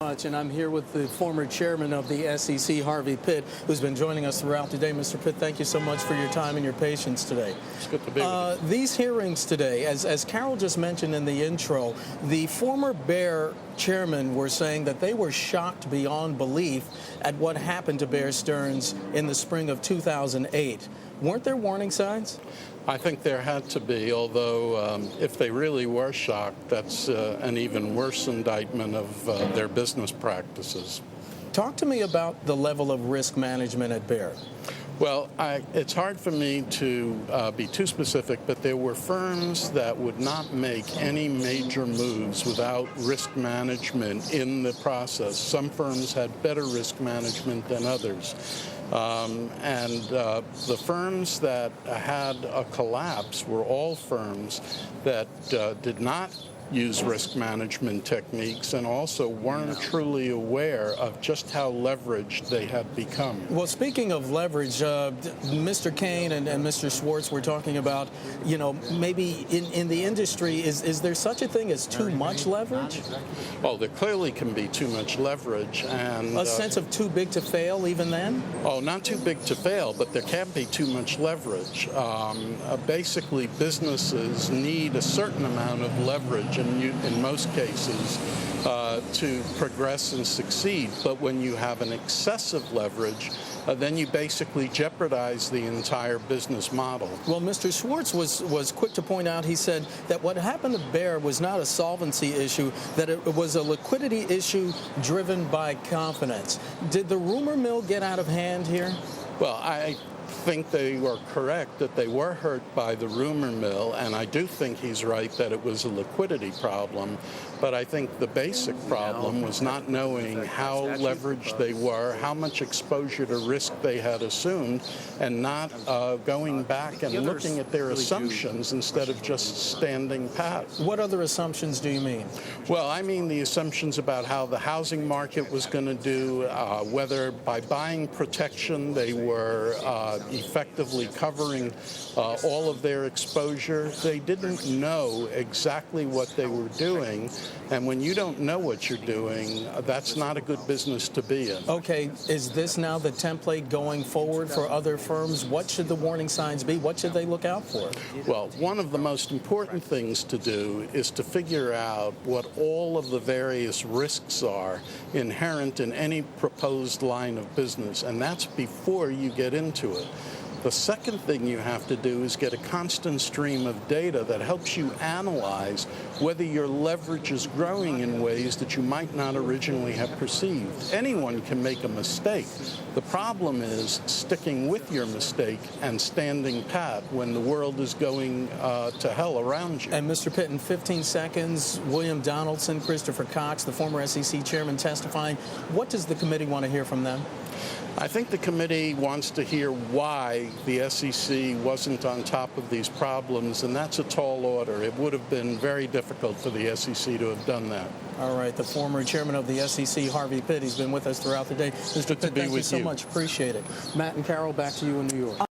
Much, and I'm here with the former chairman of the SEC, Harvey Pitt, who's been joining us throughout the day. Mr. Pitt, thank you so much for your time and your patience today. It's good to be with you. These hearings today, as Carol just mentioned in the intro, the former Bear chairmen were saying that they were shocked beyond belief at what happened to Bear Stearns in the spring of 2008. Weren't there warning signs? I think there had to be, although if they really were shocked, that's an even worse indictment of their business practices. Talk to me about the level of risk management at Bear. Well, it's hard for me to be too specific, but there were firms that would not make any major moves without risk management in the process. Some firms had better risk management than others. The firms that had a collapse were all firms that did not use risk management techniques and also weren't truly aware of just how leveraged they had become. Well, speaking of leverage, Mr. Kane and Mr. Schwartz were talking about, you know, maybe in the industry, is there such a thing as too much leverage? Well, there clearly can be too much leverage. And a sense of too big to fail even then? Oh, not too big to fail, but there can be too much leverage. Basically, businesses need a certain amount of leverage in most cases to progress and succeed. But when you have an excessive leverage, then you basically jeopardize the entire business model. Well, Mr. Schwartz was quick to point out, he said that what happened to Bear was not a solvency issue, that it was a liquidity issue driven by confidence. Did the rumor mill get out of hand here? Well, I think they were correct that they were hurt by the rumor mill, and I do think he's right that it was a liquidity problem. But I think the basic problem was not knowing how leveraged they were, how much exposure to risk they had assumed, and not going back and looking at their assumptions instead of just standing pat. What other assumptions do you mean? Well, I mean the assumptions about how the housing market was going to do, whether by buying protection they were effectively covering all of their exposure. They didn't know exactly what they were doing. And when you don't know what you're doing, that's not a good business to be in. Okay, is this now the template going forward for other firms? What should the warning signs be? What should they look out for? Well, one of the most important things to do is to figure out what all of the various risks are inherent in any proposed line of business, and that's before you get into it. The second thing you have to do is get a constant stream of data that helps you analyze whether your leverage is growing in ways that you might not originally have perceived. Anyone can make a mistake. The problem is sticking with your mistake and standing pat when the world is going to hell around you. And Mr. Pitt, in 15 seconds, William Donaldson, Christopher Cox, the former SEC chairman, testifying. What does the committee want to hear from them? I think the committee wants to hear why the SEC wasn't on top of these problems, and that's a tall order. It would have been very difficult for the SEC to have done that. All right, the former chairman of the SEC, Harvey Pitt, he's been with us throughout the day. Mr. Pitt, thank you so much. Appreciate it. Matt and Carol, back to you in New York.